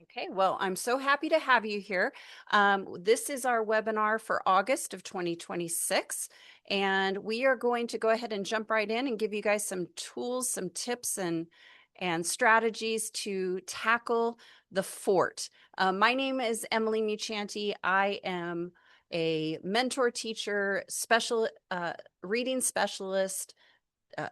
Okay, well, I'm so happy to have you here. This is our webinar for August of 2026, and we are going to go ahead and jump right in and give you guys some tools, some tips, and strategies to tackle the fort. My name is Emily Muccianti. I am a mentor teacher, reading specialist, uh,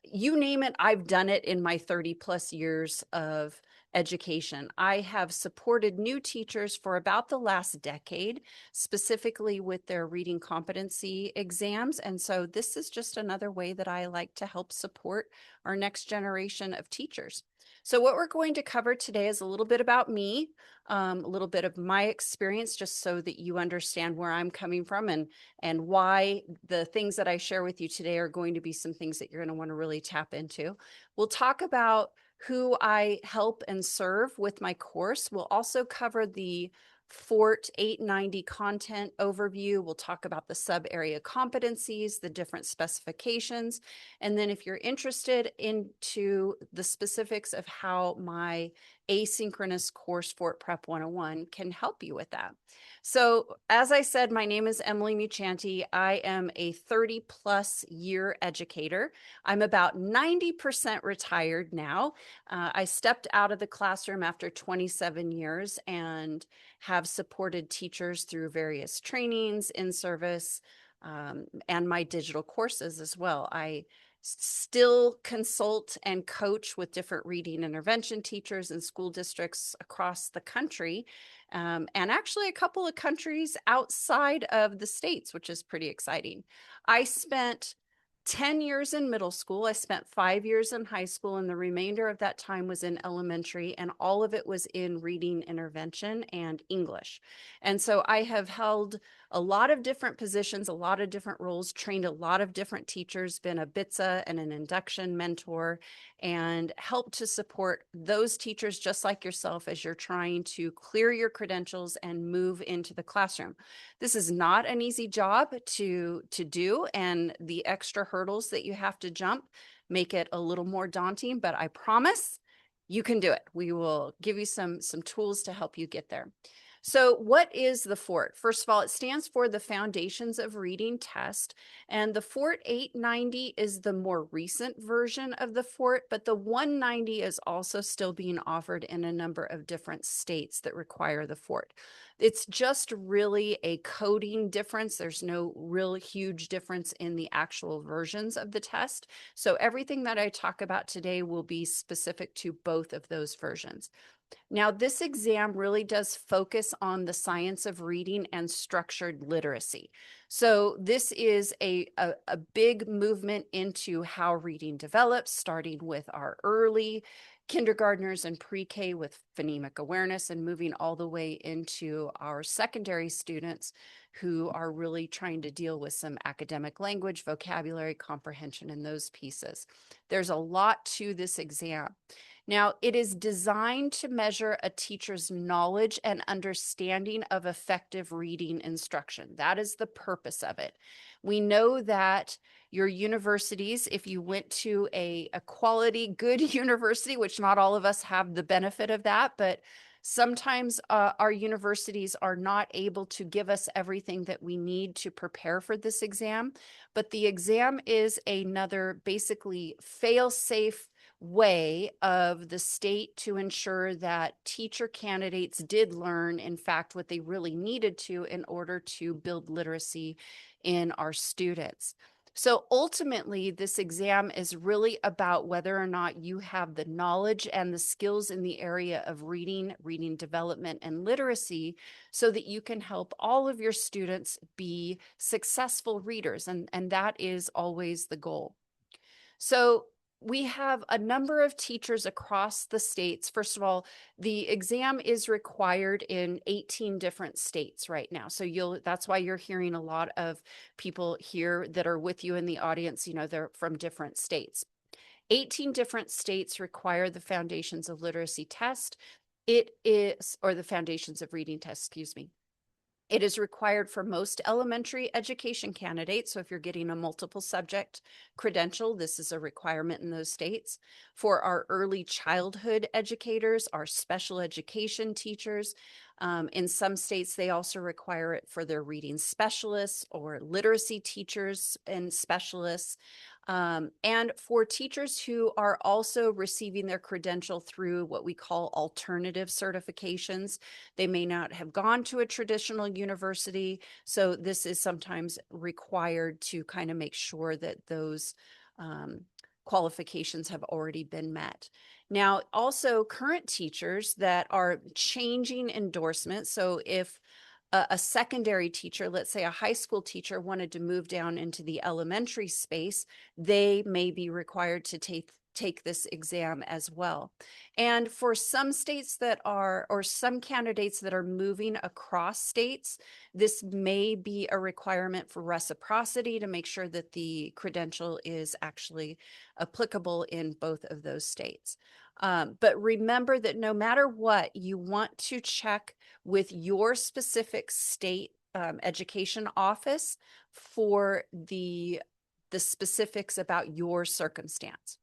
you name it, I've done it in my 30 plus years of education. I have supported new teachers for about the last decade, specifically with their reading competency exams. And so this is just another way that I like to help support our next generation of teachers. So what we're going to cover today is a little bit about me, a little bit of my experience, just so that you understand where I'm coming from and why the things that I share with you today are going to be some things that you're going to want to really tap into. We'll talk about who I help and serve with my course. We'll also cover the Fort 890 content overview. We'll talk about the sub-area competencies, the different specifications. And then if you're interested into the specifics of how my asynchronous course Fort Prep 101 can help you with that. So as I said, my name is Emily Muccianti. I am a 30 plus year educator. I'm about 90% retired now. I stepped out of the classroom after 27 years and have supported teachers through various trainings, in-service, and my digital courses as well. I still consult and coach with different reading intervention teachers in school districts across the country, and actually a couple of countries outside of the States, which is pretty exciting. I spent 10 years in middle school. I spent 5 years in high school, and the remainder of that time was in elementary, and all of it was in reading intervention and English. And so I have held a lot of different positions, a lot of different roles, trained a lot of different teachers, been a BITSA and an induction mentor, and helped to support those teachers just like yourself as you're trying to clear your credentials and move into the classroom. This is not an easy job to do, and the extra hurdles that you have to jump make it a little more daunting, but I promise you can do it. We will give you some tools to help you get there. So what is the FORT? First of all, it stands for the Foundations of Reading Test, and the FORT 890 is the more recent version of the FORT, but the 190 is also still being offered in a number of different states that require the FORT. It's just really a coding difference. There's no real huge difference in the actual versions of the test. So everything that I talk about today will be specific to both of those versions. Now, this exam really does focus on the science of reading and structured literacy. So this is a big movement into how reading develops, starting with our early kindergartners and pre-K with phonemic awareness and moving all the way into our secondary students who are really trying to deal with some academic language, vocabulary, comprehension, and those pieces. There's a lot to this exam. Now, it is designed to measure a teacher's knowledge and understanding of effective reading instruction. That is the purpose of it. We know that your universities, if you went to a quality, good university, which not all of us have the benefit of that, but sometimes our universities are not able to give us everything that we need to prepare for this exam. But the exam is another basically fail-safe way of the state to ensure that teacher candidates did learn, in fact, what they really needed to in order to build literacy in our students. So ultimately, this exam is really about whether or not you have the knowledge and the skills in the area of reading, reading development, and literacy so that you can help all of your students be successful readers. And that is always the goal. So we have a number of teachers across the states. First of all, the exam is required in 18 different states right now. So that's why you're hearing a lot of people here that are with you in the audience, they're from different states. 18 different states require the Foundations of Literacy test. Or the Foundations of Reading test, excuse me. It is required for most elementary education candidates. So if you're getting a multiple subject credential, this is a requirement in those states. For our early childhood educators, our special education teachers, in some states, they also require it for their reading specialists or literacy teachers and specialists. And for teachers who are also receiving their credential through what we call alternative certifications. They may not have gone to a traditional university, so this is sometimes required to kind of make sure that those qualifications have already been met. Now, also current teachers that are changing endorsements. So if a secondary teacher, let's say a high school teacher, wanted to move down into the elementary space, they may be required to take this exam as well. And for some states that are, or some candidates that are moving across states, this may be a requirement for reciprocity to make sure that the credential is actually applicable in both of those states. But remember that no matter what, you want to check with your specific state education office for the specifics about your circumstance.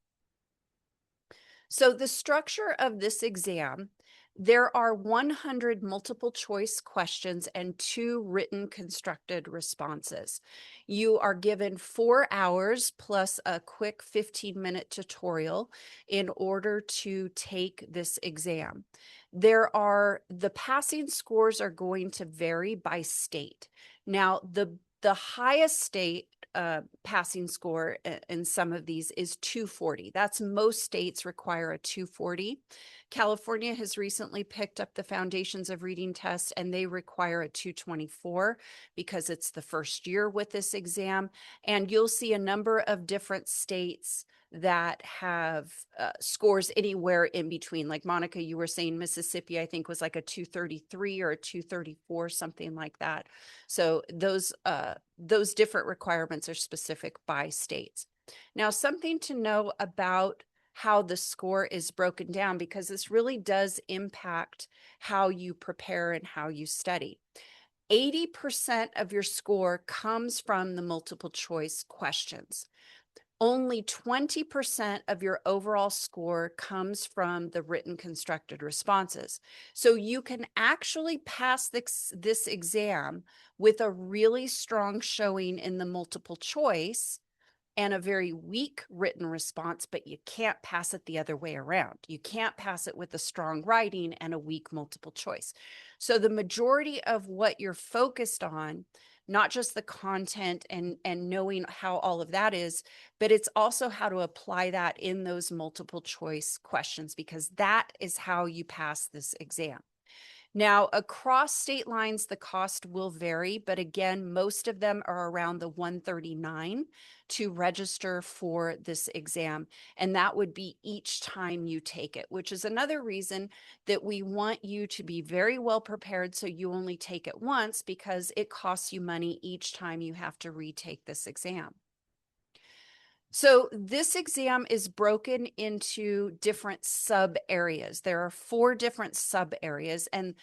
So the structure of this exam, there are 100 multiple choice questions and 2 written constructed responses. You are given 4 hours plus a quick 15-minute tutorial in order to take this exam. The passing scores are going to vary by state. Now, the highest state passing score in some of these is 240. That's most states require a 240. California has recently picked up the Foundations of Reading test, and they require a 224 because it's the first year with this exam. And you'll see a number of different states that have scores anywhere in between. Like Monica, you were saying Mississippi, I think was like a 233 or a 234, something like that. So those different requirements are specific by states. Now, something to know about how the score is broken down, because this really does impact how you prepare and how you study. 80% of your score comes from the multiple choice questions. Only 20% of your overall score comes from the written constructed responses. So you can actually pass this exam with a really strong showing in the multiple choice and a very weak written response, but you can't pass it the other way around. You can't pass it with a strong writing and a weak multiple choice. So the majority of what you're focused on, not just the content and knowing how all of that is, but it's also how to apply that in those multiple choice questions, because that is how you pass this exam. Now, across state lines, the cost will vary, but again, most of them are around the $139 to register for this exam. And that would be each time you take it, which is another reason that we want you to be very well prepared so you only take it once, because it costs you money each time you have to retake this exam. So this exam is broken into different sub areas. There are 4 different sub areas, and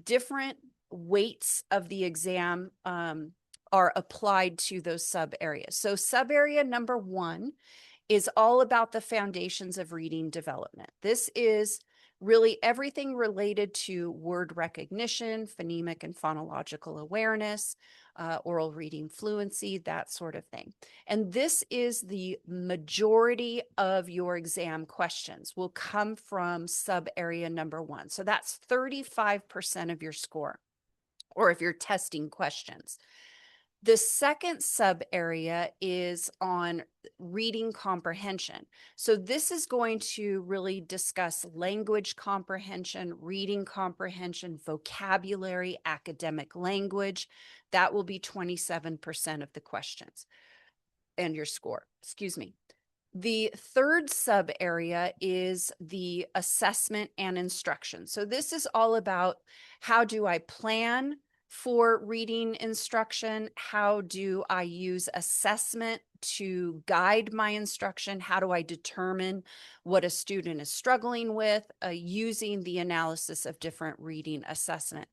different weights of the exam are applied to those sub areas. So sub area number 1 is all about the foundations of reading development. This is really everything related to word recognition, phonemic and phonological awareness, oral reading fluency, that sort of thing. And this is the majority of your exam questions will come from sub area number 1. So that's 35% of your score, or if you're testing questions. The second sub area is on reading comprehension. So this is going to really discuss language comprehension, reading comprehension, vocabulary, academic language. That will be 27% of the questions and your score, excuse me. The third sub area is the assessment and instruction. So this is all about how do I plan for reading instruction? How do I use assessment to guide my instruction? How do I determine what a student is struggling with using the analysis of different reading assessment?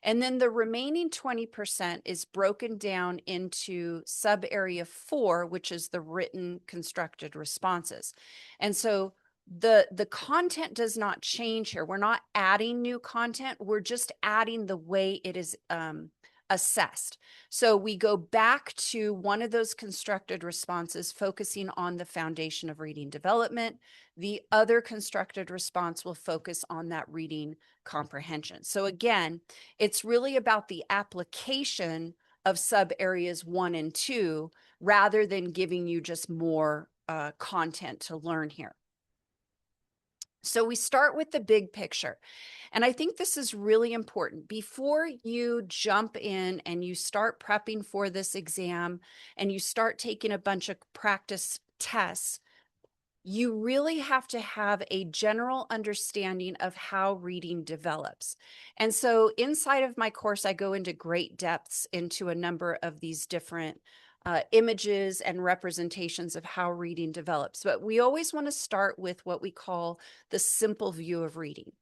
And then the remaining 20% is broken down into subarea 4, which is the written constructed responses. And so the content does not change here. We're not adding new content. We're just adding the way it is assessed. So we go back to one of those constructed responses, focusing on the foundation of reading development. The other constructed response will focus on that reading comprehension. So again, it's really about the application of sub areas 1 and 2 rather than giving you just more content to learn here. So we start with the big picture. And I think this is really important. Before you jump in and you start prepping for this exam and you start taking a bunch of practice tests, you really have to have a general understanding of how reading develops. And so inside of my course, I go into great depths into a number of these different images and representations of how reading develops. But we always want to start with what we call the simple view of reading.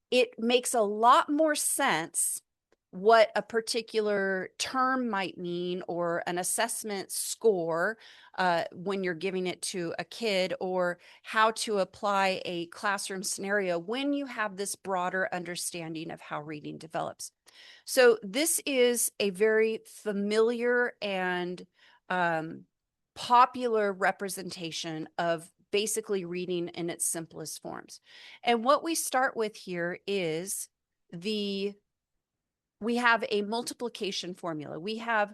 It makes a lot more sense what a particular term might mean or an assessment score when you're giving it to a kid, or how to apply a classroom scenario when you have this broader understanding of how reading develops. So this is a very familiar and popular representation of basically reading in its simplest forms. And what we start with here is we have a multiplication formula. We have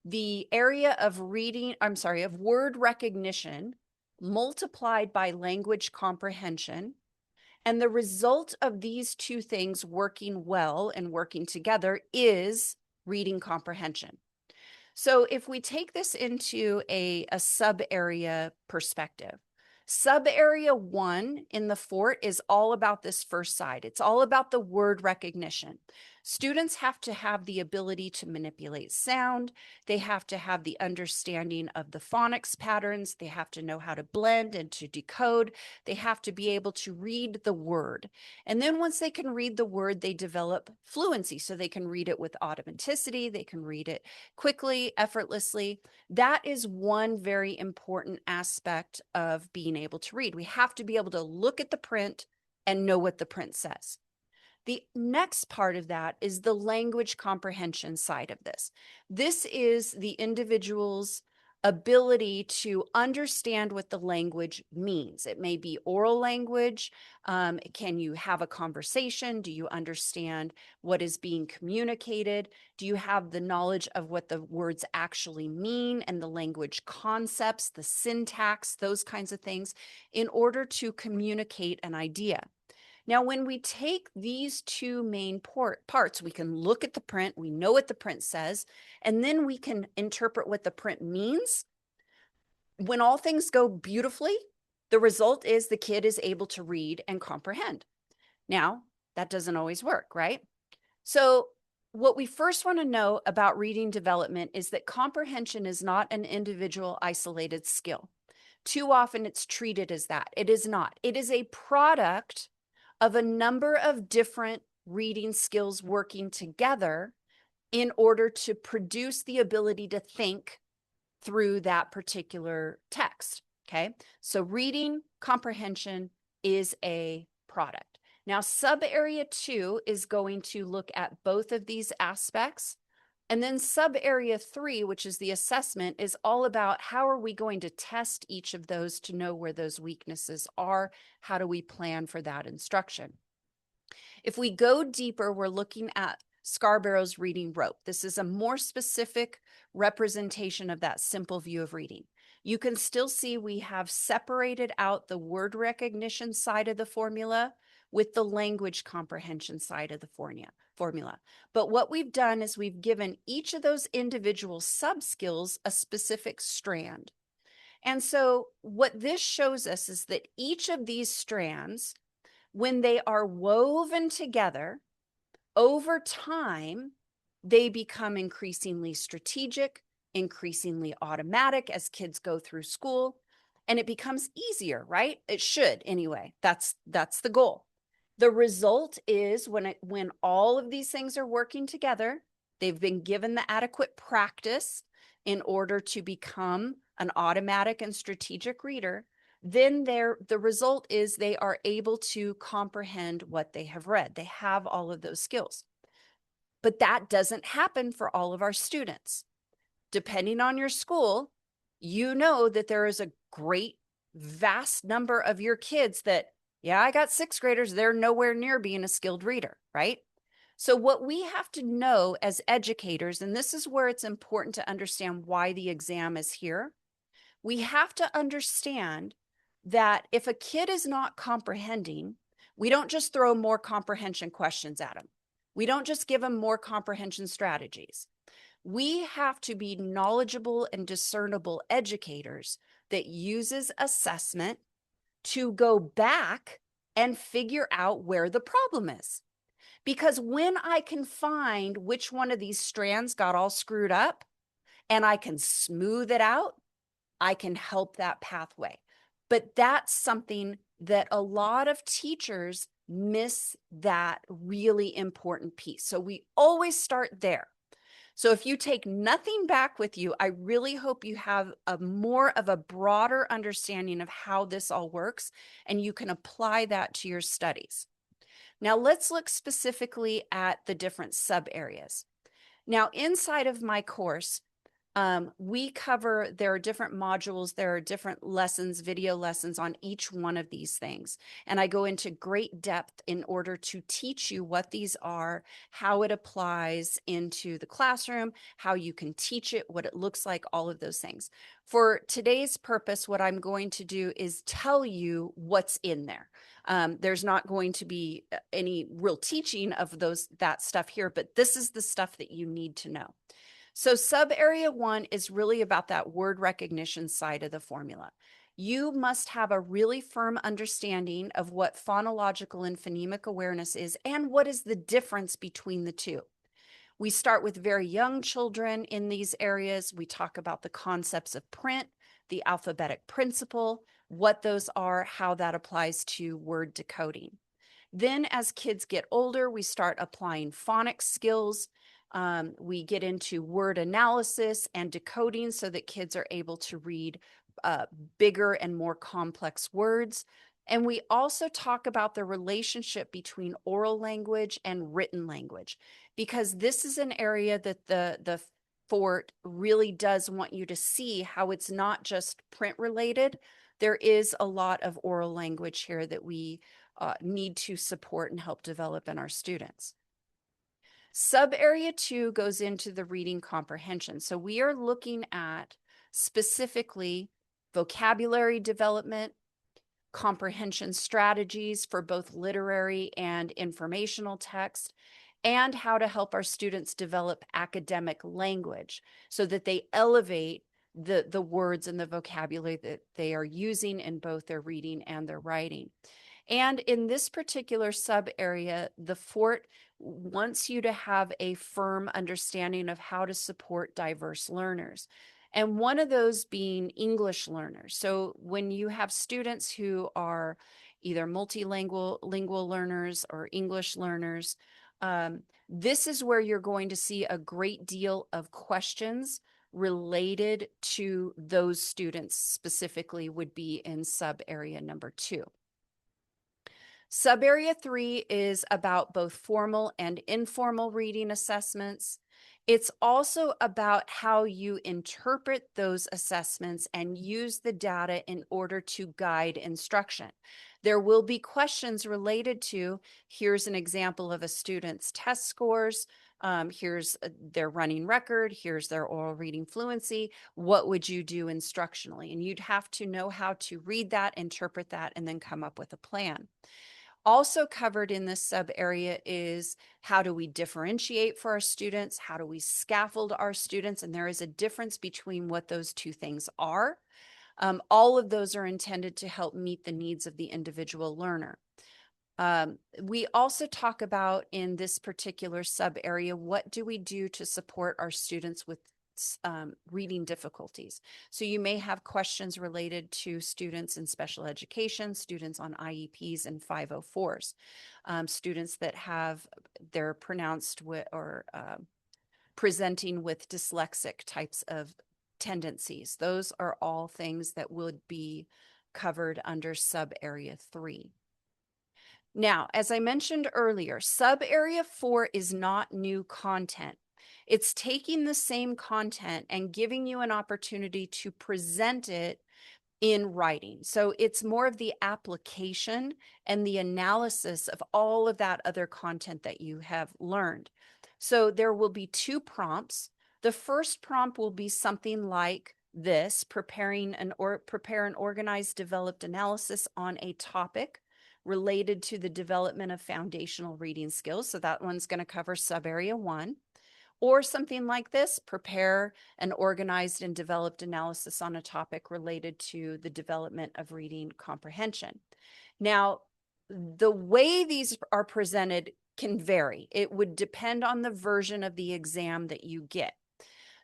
the area of of word recognition multiplied by language comprehension. And the result of these two things working well and working together is reading comprehension. So if we take this into a sub-area perspective, sub-area 1 in the fort is all about this first side. It's all about the word recognition. Students have to have the ability to manipulate sound. They have to have the understanding of the phonics patterns. They have to know how to blend and to decode. They have to be able to read the word. And then once they can read the word, they develop fluency. So they can read it with automaticity. They can read it quickly, effortlessly. That is one very important aspect of being able to read. We have to be able to look at the print and know what the print says. The next part of that is the language comprehension side of this. This is the individual's ability to understand what the language means. It may be oral language. Can you have a conversation? Do you understand what is being communicated? Do you have the knowledge of what the words actually mean and the language concepts, the syntax, those kinds of things, in order to communicate an idea? Now, when we take these two main parts, we can look at the print, we know what the print says, and then we can interpret what the print means. When all things go beautifully, the result is the kid is able to read and comprehend. Now, that doesn't always work, right? So what we first want to know about reading development is that comprehension is not an individual isolated skill. Too often it's treated as that. It is not. It is a product of a number of different reading skills working together in order to produce the ability to think through that particular text. Okay, so reading comprehension is a product. Now, sub-area 2 is going to look at both of these aspects. And then sub-area 3, which is the assessment, is all about how are we going to test each of those to know where those weaknesses are? How do we plan for that instruction? If we go deeper, we're looking at Scarborough's reading rope. This is a more specific representation of that simple view of reading. You can still see we have separated out the word recognition side of the formula with the language comprehension side of the formula. But what we've done is we've given each of those individual sub-skills a specific strand. And so what this shows us is that each of these strands, when they are woven together over time, they become increasingly strategic, increasingly automatic as kids go through school, and it becomes easier, right? It should anyway. That's the goal. The result is when all of these things are working together, they've been given the adequate practice in order to become an automatic and strategic reader, then the result is they are able to comprehend what they have read. They have all of those skills. But that doesn't happen for all of our students. Depending on your school, you know that there is a great, vast number of your kids that, yeah, I got sixth graders, they're nowhere near being a skilled reader, right? So what we have to know as educators, and this is where it's important to understand why the exam is here, we have to understand that if a kid is not comprehending, we don't just throw more comprehension questions at them. We don't just give them more comprehension strategies. We have to be knowledgeable and discernible educators that uses assessment to go back and figure out where the problem is. Because when I can find which one of these strands got all screwed up and I can smooth it out, I can help that pathway. But that's something that a lot of teachers miss, that really important piece. So we always start there. So if you take nothing back with you, I really hope you have a more of a broader understanding of how this all works, and you can apply that to your studies. Now let's look specifically at the different sub areas. Now inside of my course, we cover, there are different modules, there are different lessons, video lessons on each one of these things. And I go into great depth in order to teach you what these are, how it applies into the classroom, how you can teach it, what it looks like, all of those things. For today's purpose, what I'm going to do is tell you what's in there. There's not going to be any real teaching of that stuff here, but this is the stuff that you need to know. So sub area 1 is really about that word recognition side of the formula. You must have a really firm understanding of what phonological and phonemic awareness is and what is the difference between the two. We start with very young children in these areas. We talk about the concepts of print, the alphabetic principle, what those are, how that applies to word decoding. Then as kids get older, we start applying phonics skills. We get into word analysis and decoding so that kids are able to read bigger and more complex words. And we also talk about the relationship between oral language and written language, because this is an area that the fort really does want you to see how it's not just print related. There is a lot of oral language here that we need to support and help develop in our students. Sub area 2 goes into the reading comprehension. So we are looking at specifically vocabulary development, comprehension strategies for both literary and informational text, and how to help our students develop academic language so that they elevate the words and the vocabulary that they are using in both their reading and their writing. And in this particular sub area, the fort wants you to have a firm understanding of how to support diverse learners. And one of those being English learners. So when you have students who are either multilingual learners or English learners, this is where you're going to see a great deal of questions related to those students specifically would be in sub area number 2. Sub area 3 is about both formal and informal reading assessments. It's also about how you interpret those assessments and use the data in order to guide instruction. There will be questions related to, here's an example of a student's test scores, here's their running record, here's their oral reading fluency, what would you do instructionally? And you'd have to know how to read that, interpret that, and then come up with a plan. Also covered in this sub area is how do we differentiate for our students? How do we scaffold our students? And there is a difference between what those two things are. All of those are intended to help meet the needs of the individual learner. We also talk about in this particular sub area, what do we do to support our students with reading difficulties. So you may have questions related to students in special education, students on IEPs and 504s, students that they're pronounced with or presenting with dyslexic types of tendencies. Those are all things that would be covered under subarea 3. Now, as I mentioned earlier, subarea 4 is not new content. It's taking the same content and giving you an opportunity to present it in writing. So it's more of the application and the analysis of all of that other content that you have learned. So there will be 2 prompts. The first prompt will be something like this: prepare an organized, developed analysis on a topic related to the development of foundational reading skills. So that one's going to cover subarea 1. Or something like this: prepare an organized and developed analysis on a topic related to the development of reading comprehension. Now, the way these are presented can vary. It would depend on the version of the exam that you get.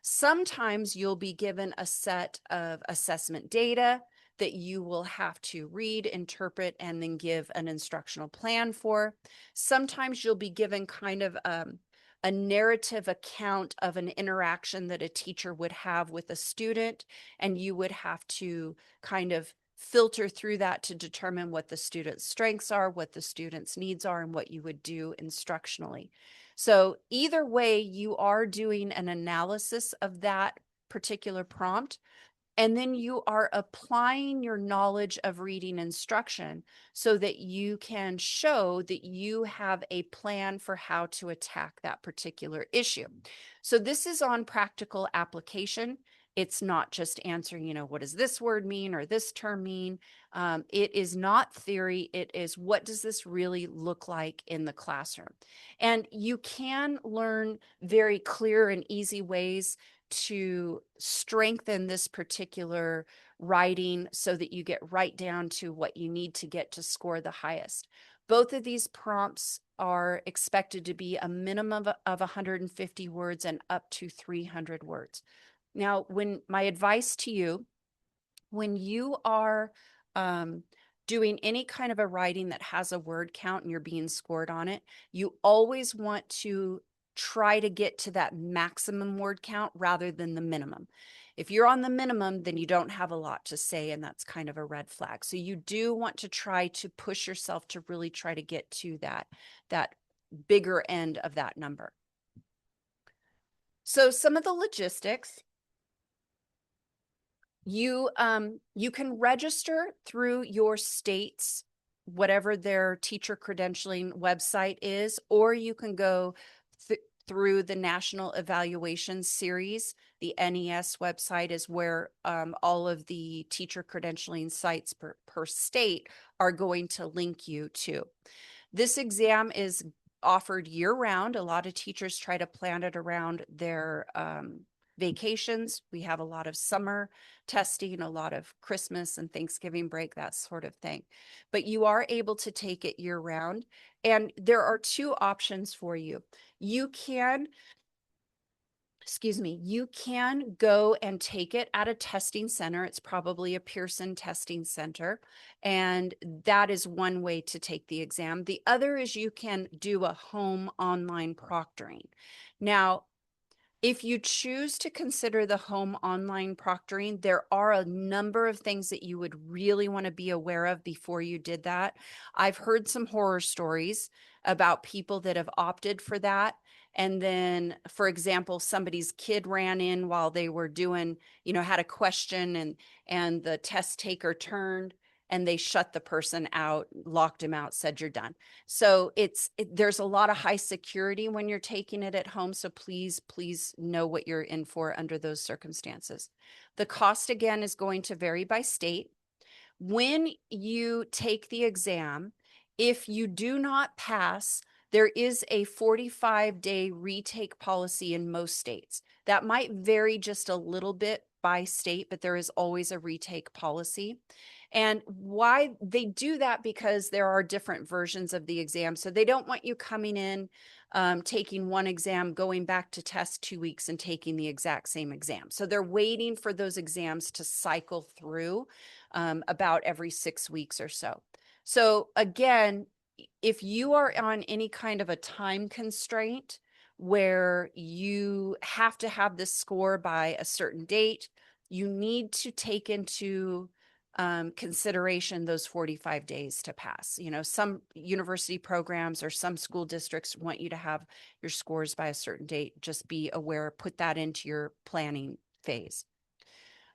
Sometimes you'll be given a set of assessment data that you will have to read, interpret, and then give an instructional plan for. Sometimes you'll be given kind of a narrative account of an interaction that a teacher would have with a student, and you would have to kind of filter through that to determine what the student's strengths are, what the student's needs are, and what you would do instructionally. So either way, you are doing an analysis of that particular prompt, and then you are applying your knowledge of reading instruction so that you can show that you have a plan for how to attack that particular issue. So this is on practical application. It's not just answering, what does this word mean or this term mean? It is not theory. It is, what does this really look like in the classroom? And you can learn very clear and easy ways to strengthen this particular writing so that you get right down to what you need to get to score the highest. Both of these prompts are expected to be a minimum of 150 words and up to 300 words. Now, my advice to you, when you are doing any kind of a writing that has a word count and you're being scored on it, you always want to try to get to that maximum word count rather than the minimum. If you're on the minimum, then you don't have a lot to say, and that's kind of a red flag. So you do want to try to push yourself to really try to get to that bigger end of that number. So some of the logistics. You can register through your state's, whatever their teacher credentialing website is, or you can go through the National Evaluation Series. The NES website is where all of the teacher credentialing sites per state are going to link you to. This exam is offered year-round. A lot of teachers try to plan it around their vacations. We have a lot of summer testing, a lot of Christmas and Thanksgiving break, that sort of thing. But you are able to take it year round. And there are 2 options for you. You can go and take it at a testing center. It's probably a Pearson testing center. And that is one way to take the exam. The other is you can do a home online proctoring. Now, if you choose to consider the home online proctoring, there are a number of things that you would really want to be aware of before you did that. I've heard some horror stories about people that have opted for that. And then, for example, somebody's kid ran in while they were doing, had a question, and the test taker turned and they shut the person out, locked him out, said, "You're done." So there's a lot of high security when you're taking it at home. So please know what you're in for under those circumstances. The cost, again, is going to vary by state. When you take the exam, if you do not pass, there is a 45-day retake policy in most states. That might vary just a little bit by state, but there is always a retake policy. And why they do that, because there are different versions of the exam. So they don't want you coming in, taking one exam, going back to test 2 weeks and taking the exact same exam. So they're waiting for those exams to cycle through about every 6 weeks or so. So again, if you are on any kind of a time constraint where you have to have this score by a certain date, you need to take into consideration those 45 days to pass. You know, some university programs or some school districts want you to have your scores by a certain date. Just be aware, put that into your planning phase.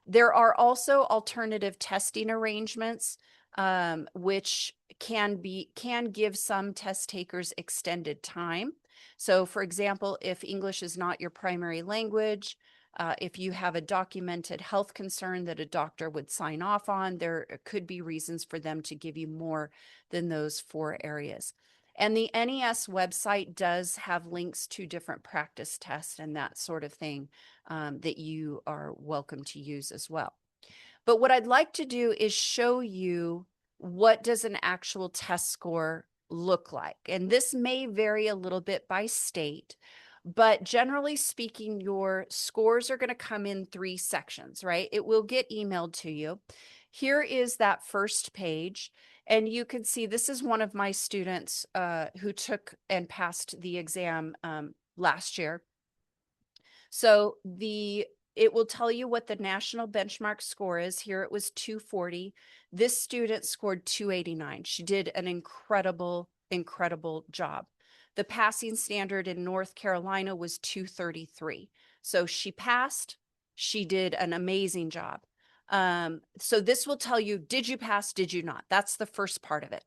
There are also alternative testing arrangements, which can give some test takers extended time. So for example, if English is not your primary language, if you have a documented health concern that a doctor would sign off on, there could be reasons for them to give you more than those 4 areas. And the NES website does have links to different practice tests and that sort of thing that you are welcome to use as well. But what I'd like to do is show you, what does an actual test score look like? And this may vary a little bit by state, but generally speaking, your scores are going to come in 3 sections, right? It will get emailed to you. Here is that first page. And you can see this is one of my students who took and passed the exam last year. So it will tell you what the national benchmark score is. Here it was 240. This student scored 289. She did an incredible job. The passing standard in North Carolina was 233. So she passed. She did an amazing job. So this will tell you, did you pass? Did you not? That's the first part of it.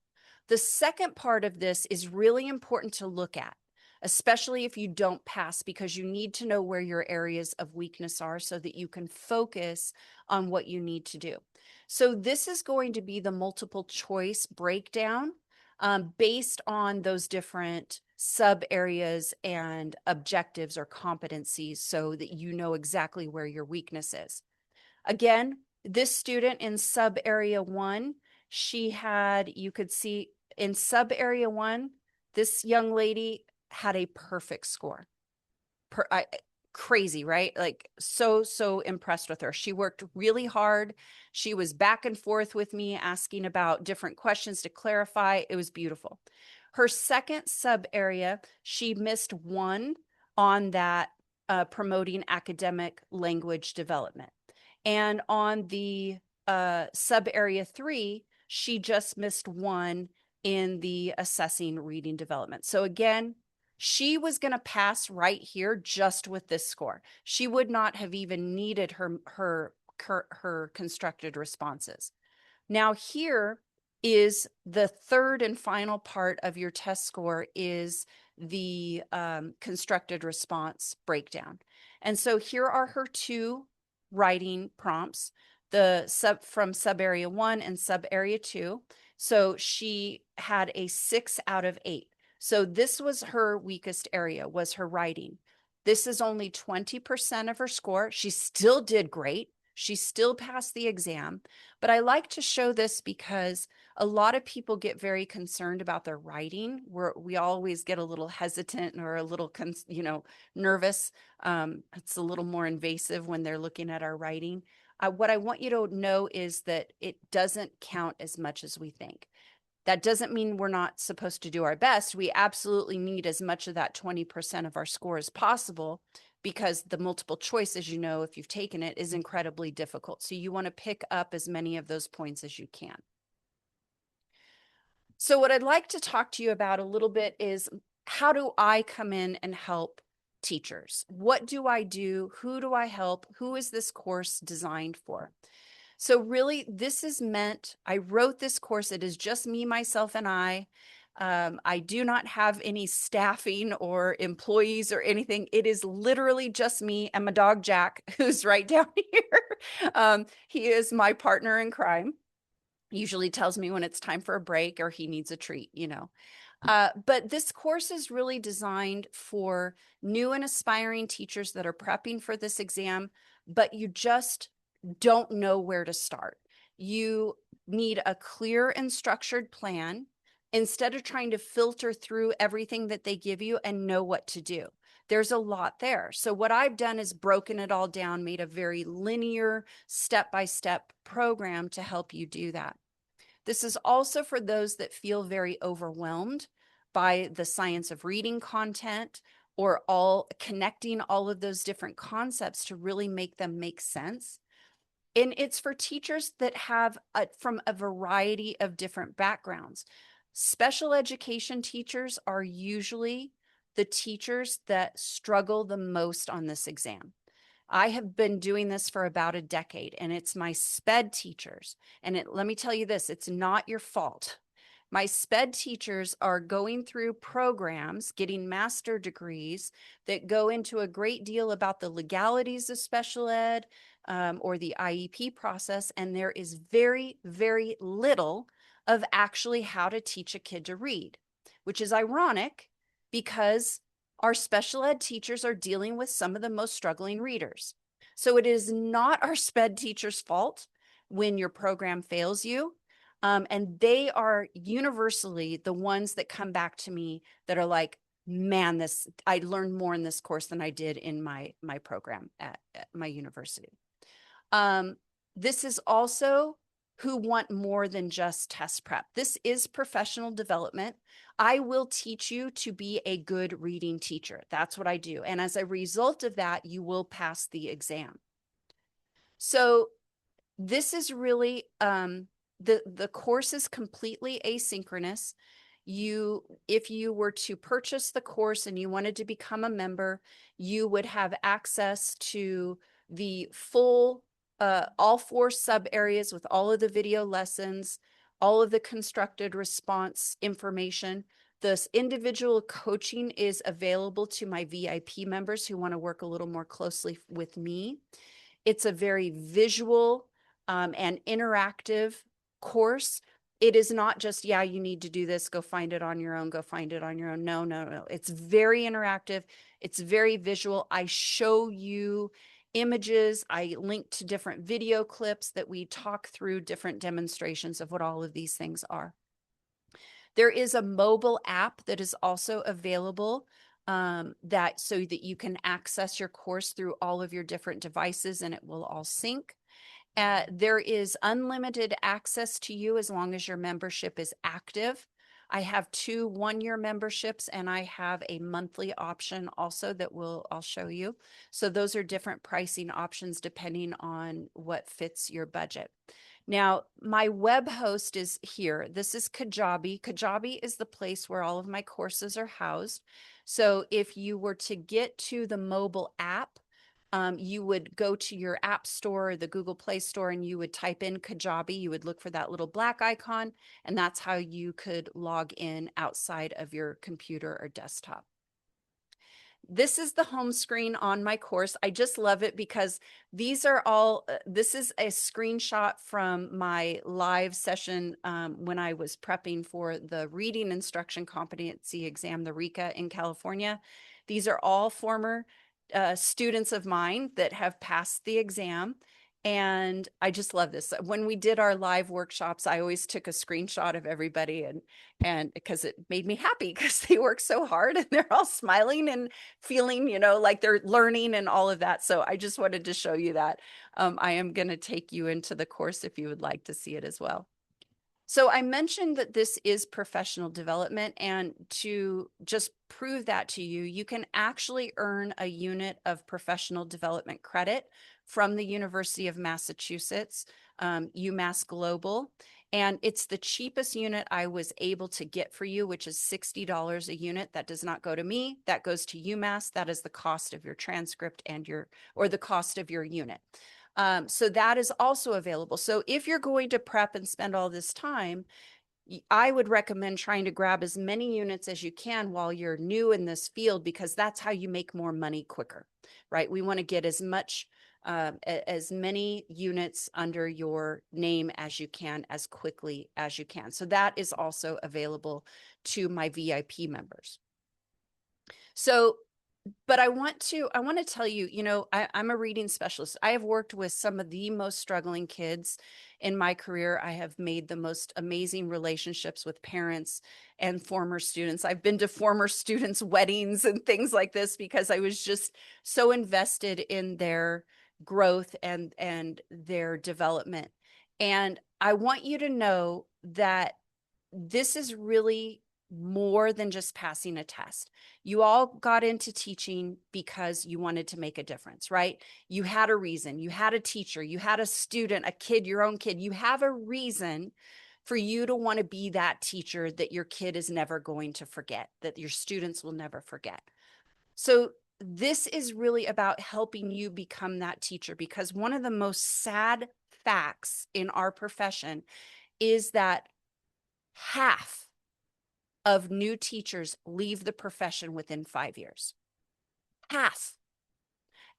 The second part of this is really important to look at, especially if you don't pass, because you need to know where your areas of weakness are so that you can focus on what you need to do. So this is going to be the multiple choice breakdown based on those different sub areas and objectives or competencies, so that you know exactly where your weakness is. Again, this student in sub area 1, she had, you could see in sub area 1, this young lady had a perfect score. Crazy, right? Like so impressed with her. She worked really hard. She was back and forth with me, asking about different questions to clarify. It was beautiful. Her second sub area, she missed 1 on that promoting academic language development. And on the sub area 3, she just missed 1 in the assessing reading development. So again, she was going to pass right here just with this score. She would not have even needed her constructed responses. Now here is the third and final part of your test score, is the constructed response breakdown. And so here are her 2 writing prompts, from sub area 1 and sub area 2. So she had a 6 out of 8. So this was her weakest area, was her writing. This is only 20% of her score. She still did great. She still passed the exam. But I like to show this because a lot of people get very concerned about their writing. We always get a little hesitant or a little, nervous. It's a little more invasive when they're looking at our writing. What I want you to know is that it doesn't count as much as we think. That doesn't mean we're not supposed to do our best. We absolutely need as much of that 20% of our score as possible, because the multiple choice, as you know, if you've taken it, is incredibly difficult. So you want to pick up as many of those points as you can. So what I'd like to talk to you about a little bit is, how do I come in and help teachers? What do I do? Who do I help? Who is this course designed for? So really, this is meant, I wrote this course, it is just me, myself, and I. I do not have any staffing or employees or anything. It is literally just me and my dog, Jack, who's right down here. He is my partner in crime. Usually tells me when it's time for a break or he needs a treat, But this course is really designed for new and aspiring teachers that are prepping for this exam, but you just don't know where to start. You need a clear and structured plan instead of trying to filter through everything that they give you and know what to do. There's a lot there. So what I've done is broken it all down, made a very linear step-by-step program to help you do that. This is also for those that feel very overwhelmed by the science of reading content or all connecting all of those different concepts to really make them make sense. And it's for teachers that have from a variety of different backgrounds. Special education teachers are usually the teachers that struggle the most on this exam. I have been doing this for about a decade, and it's my SPED teachers. And let me tell you this, it's not your fault. My SPED teachers are going through programs, getting master degrees that go into a great deal about the legalities of special ed or the IEP process. And there is very, very little of actually how to teach a kid to read, which is ironic because our special ed teachers are dealing with some of the most struggling readers. So it is not our SPED teachers' fault when your program fails you. And they are universally the ones that come back to me that are like, man, I learned more in this course than I did in my program at my university. This is also who want more than just test prep. This is professional development. I will teach you to be a good reading teacher. That's what I do. And as a result of that, you will pass the exam. So this is really, the course is completely asynchronous. If you were to purchase the course and you wanted to become a member, you would have access to the full all 4 sub areas with all of the video lessons, all of the constructed response information. This individual coaching is available to my VIP members who want to work a little more closely with me. It's a very visual and interactive course. It is not just, yeah, you need to do this, go find it on your own, go find it on your own. No, no, no. It's very interactive. It's very visual. I show you images. I link to different video clips that we talk through different demonstrations of what all of these things are. There is a mobile app that is also available so that you can access your course through all of your different devices and it will all sync. There is unlimited access to you as long as your membership is active. I have 2 one-year memberships and I have a monthly option also that I'll show you. So those are different pricing options depending on what fits your budget. Now, my web host is here. This is Kajabi. Kajabi is the place where all of my courses are housed. So if you were to get to the mobile app, you would go to your app store or the Google Play Store and you would type in Kajabi. You would look for that little black icon, and that's how you could log in outside of your computer or desktop. This is the home screen on my course. I just love it because these are all, this is a screenshot from my live session when I was prepping for the reading instruction competency exam, the RICA in California. These are all former students of mine that have passed the exam. And I just love this. When we did our live workshops, I always took a screenshot of everybody and because it made me happy because they work so hard and they're all smiling and feeling, like they're learning and all of that. So I just wanted to show you that. I am going to take you into the course if you would like to see it as well. So I mentioned that this is professional development, and to just prove that to you, you can actually earn a unit of professional development credit from the University of Massachusetts, UMass Global, and it's the cheapest unit I was able to get for you, which is $60 a unit. That does not go to me, that goes to UMass. That is the cost of your transcript and the cost of your unit. So that is also available. So if you're going to prep and spend all this time, I would recommend trying to grab as many units as you can while you're new in this field, because that's how you make more money quicker, right? We want to get as many units under your name as you can, as quickly as you can. So that is also available to my VIP members. So But I want to tell you, I'm a reading specialist. I have worked with some of the most struggling kids in my career. I have made the most amazing relationships with parents and former students. I've been to former students' weddings and things like this because I was just so invested in their growth and their development. And I want you to know that this is really more than just passing a test. You all got into teaching because you wanted to make a difference, right? You had a reason. You had a teacher, you had a student, a kid, your own kid. You have a reason for you to want to be that teacher that your kid is never going to forget, that your students will never forget. So this is really about helping you become that teacher, because one of the most sad facts in our profession is that half of new teachers leave the profession within 5 years. Half.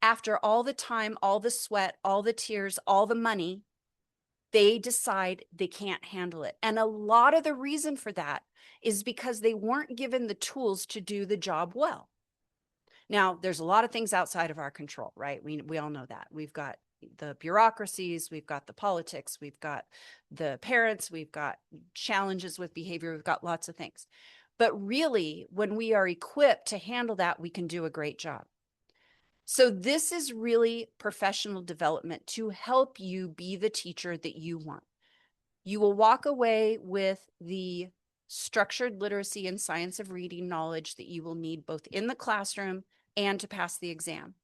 After all the time, all the sweat, all the tears, all the money, they decide they can't handle it. And a lot of the reason for that is because they weren't given the tools to do the job well. Now, there's a lot of things outside of our control, right? We all know that. We've got the bureaucracies, we've got the politics, we've got the parents, we've got challenges with behavior, we've got lots of things. But really, when we are equipped to handle that, we can do a great job. So this is really professional development to help you be the teacher that you want. You will walk away with the structured literacy and science of reading knowledge that you will need both in the classroom and to pass the exam.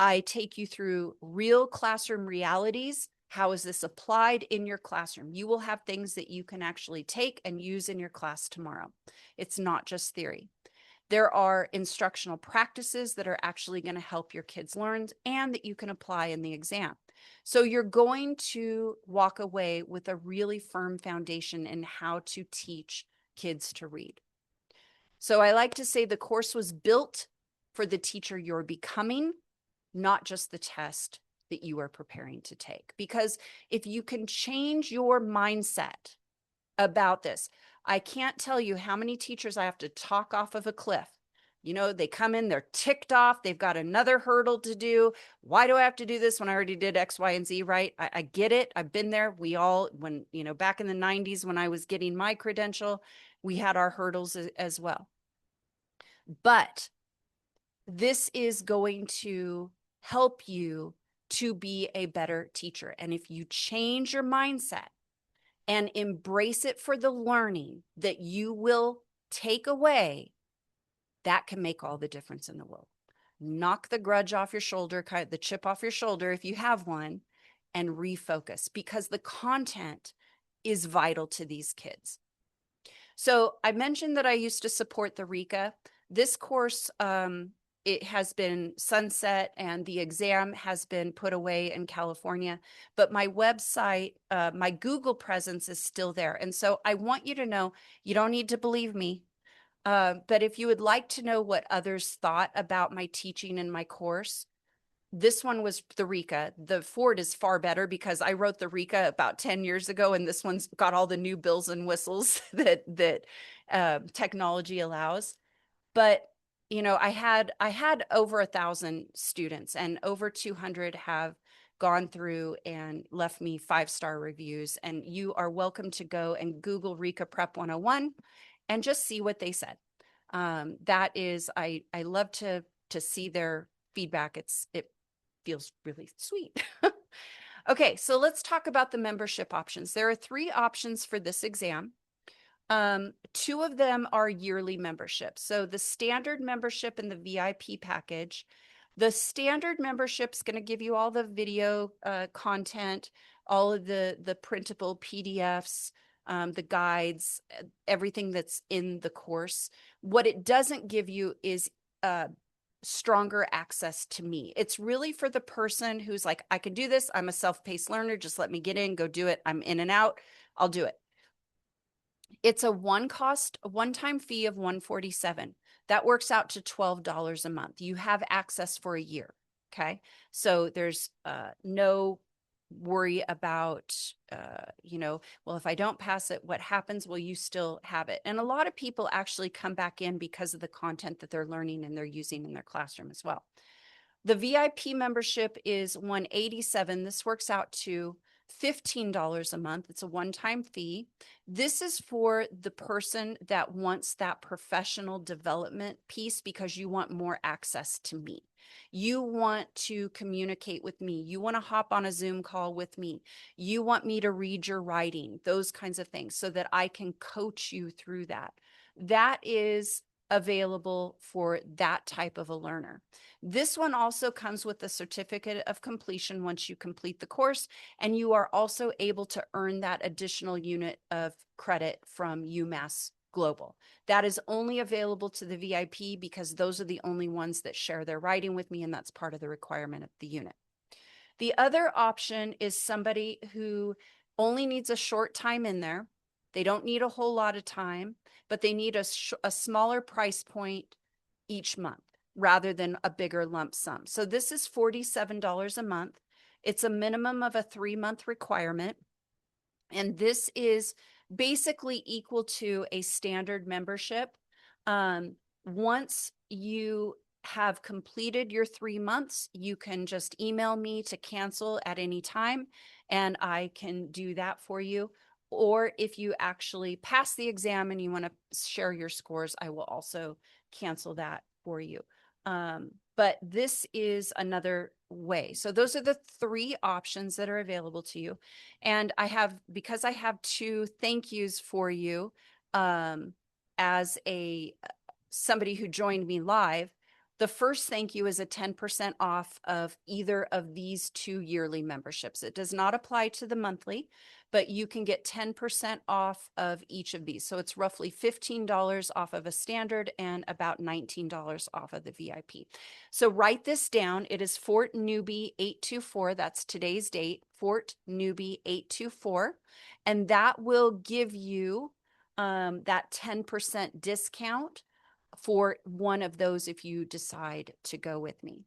I take you through real classroom realities. How is this applied in your classroom? You will have things that you can actually take and use in your class tomorrow. It's not just theory. There are instructional practices that are actually going to help your kids learn and that you can apply in the exam. So you're going to walk away with a really firm foundation in how to teach kids to read. So I like to say the course was built for the teacher you're becoming, not just the test that you are preparing to take. Because if you can change your mindset about this, I can't tell you how many teachers I have to talk off of a cliff. They come in, they're ticked off. They've got another hurdle to do. Why do I have to do this when I already did X, Y, and Z, right? I get it. I've been there. We all, back in the 90s when I was getting my credential, we had our hurdles as well. But this is going to help you to be a better teacher. And if you change your mindset and embrace it for the learning that you will take away, that can make all the difference in the world. Knock the grudge off your shoulder, the chip off your shoulder if you have one, and refocus, because the content is vital to these kids. So I mentioned that I used to support the RICA. This course, it has been sunset and the exam has been put away in California, but my website, my Google presence is still there. And so I want you to know, you don't need to believe me, but if you would like to know what others thought about my teaching and my course, this one was the RICA. The Ford is far better because I wrote the RICA about 10 years ago, and this one's got all the new bells and whistles that technology allows. But I had over 1,000 students, and over 200 have gone through and left me 5-star reviews. And you are welcome to go and Google RICA Prep 101 and just see what they said. That is, I love to see their feedback. It feels really sweet. Okay, so let's talk about the membership options. There are 3 options for this exam. 2 of them are yearly memberships. So the standard membership and the VIP package. The standard membership is going to give you all the video content, all of the printable PDFs, the guides, everything that's in the course. What it doesn't give you is stronger access to me. It's really for the person who's like, I can do this. I'm a self-paced learner. Just let me get in, go do it. I'm in and out. I'll do it. It's a one-time fee of $147. That works out to $12 a month. You have access for a year. Okay. So there's no worry about, well, if I don't pass it, what happens? Will you still have it? And a lot of people actually come back in because of the content that they're learning and they're using in their classroom as well. The VIP membership is $187. This works out to $15 a month. It's a one-time fee. This is for the person that wants that professional development piece because you want more access to me. You want to communicate with me. You want to hop on a Zoom call with me. You want me to read your writing, those kinds of things, so that I can coach you through that. That is available for that type of a learner. This one also comes with a certificate of completion once you complete the course, and you are also able to earn that additional unit of credit from UMass Global. That is only available to the VIP because those are the only ones that share their writing with me, and that's part of the requirement of the unit. The other option is somebody who only needs a short time in there. They don't need a whole lot of time, but they need a smaller price point each month rather than a bigger lump sum. So this is $47 a month. It's a minimum of a 3-month requirement. And this is basically equal to a standard membership. Once you have completed your 3 months, you can just email me to cancel at any time, and I can do that for you. Or if you actually pass the exam and you want to share your scores, I will also cancel that for you. But this is another way. So those are the 3 options that are available to you. And because I have 2 thank yous for you, as somebody who joined me live. The first thank you is a 10% off of either of these 2 yearly memberships. It does not apply to the monthly, but you can get 10% off of each of these. So it's roughly $15 off of a standard and about $19 off of the VIP. So write this down. It is Fort Newbie 824. That's today's date, Fort Newbie 824. And that will give you that 10% discount for one of those if you decide to go with me.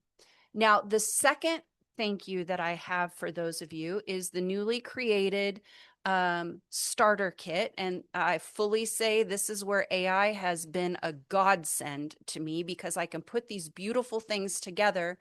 Now, the second thank you that I have for those of you is the newly created starter kit. And I fully say this is where AI has been a godsend to me because I can put these beautiful things together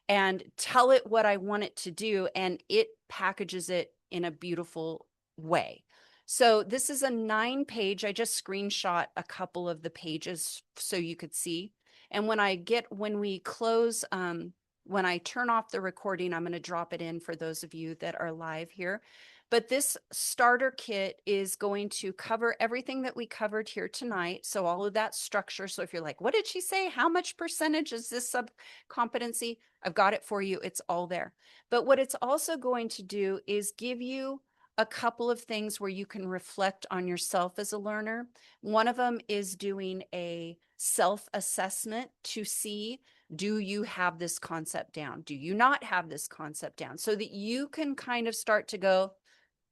and tell it what I want it to do, and it packages it in a beautiful way. So this is a 9-page. I just screenshot a couple of the pages so you could see. And when we close, when I turn off the recording, I'm going to drop it in for those of you that are live here. But this starter kit is going to cover everything that we covered here tonight. So all of that structure. So if you're like, what did she say? How much percentage is this sub-competency? I've got it for you. It's all there. But what it's also going to do is give you a couple of things where you can reflect on yourself as a learner. One of them is doing a self-assessment to see, do you have this concept down? Do you not have this concept down? So that you can kind of start to go,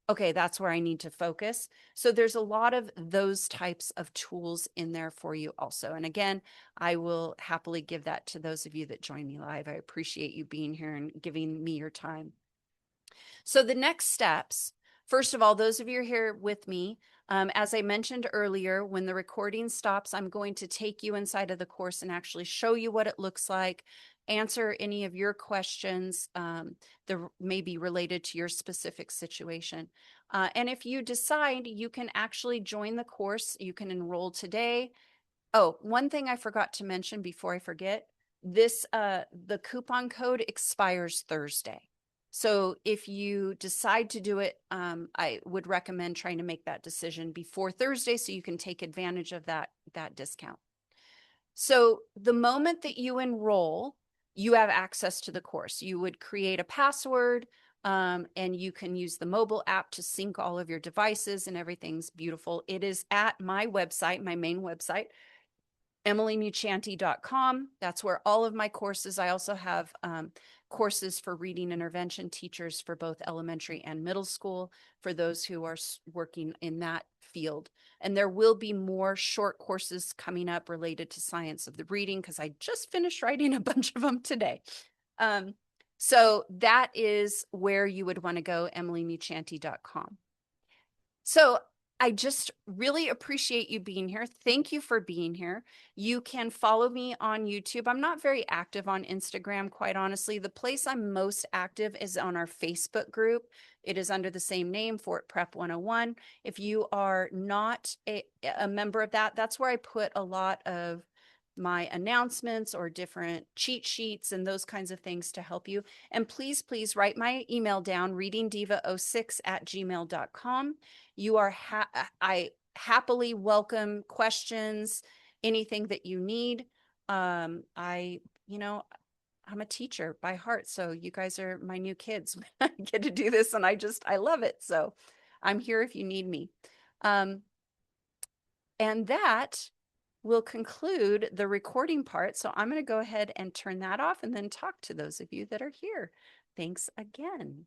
okay, that's where I need to focus. So there's a lot of those types of tools in there for you also. And again, I will happily give that to those of you that join me live. I appreciate you being here and giving me your time. So the next steps, first of all, those of you here with me, as I mentioned earlier, when the recording stops, I'm going to take you inside of the course and actually show you what it looks like, answer any of your questions that may be related to your specific situation. And if you decide, you can actually join the course. You can enroll today. Oh, one thing I forgot to mention before I forget, the coupon code expires Thursday. So if you decide to do it, I would recommend trying to make that decision before Thursday so you can take advantage of that discount. So the moment that you enroll, you have access to the course. You would create a password, and you can use the mobile app to sync all of your devices, and everything's beautiful. It is at my website, my main website, emilymuccianti.com. That's where all of my courses. I also have courses for reading intervention teachers for both elementary and middle school for those who are working in that field. And there will be more short courses coming up related to science of the reading because I just finished writing a bunch of them today. So that is where you would want to go, emilymuccianti.com. So I just really appreciate you being here. Thank you for being here. You can follow me on YouTube. I'm not very active on Instagram, quite honestly. The place I'm most active is on our Facebook group. It is under the same name, Fort Prep 101. If you are not a member of that, that's where I put a lot of my announcements or different cheat sheets and those kinds of things to help you. And please, please write my email down, readingdiva06@gmail.com. You are, I happily welcome questions, anything that you need. You know, I'm a teacher by heart, so you guys are my new kids. I get to do this and I love it. So I'm here if you need me. And that will conclude the recording part. So I'm going to go ahead and turn that off and then talk to those of you that are here. Thanks again.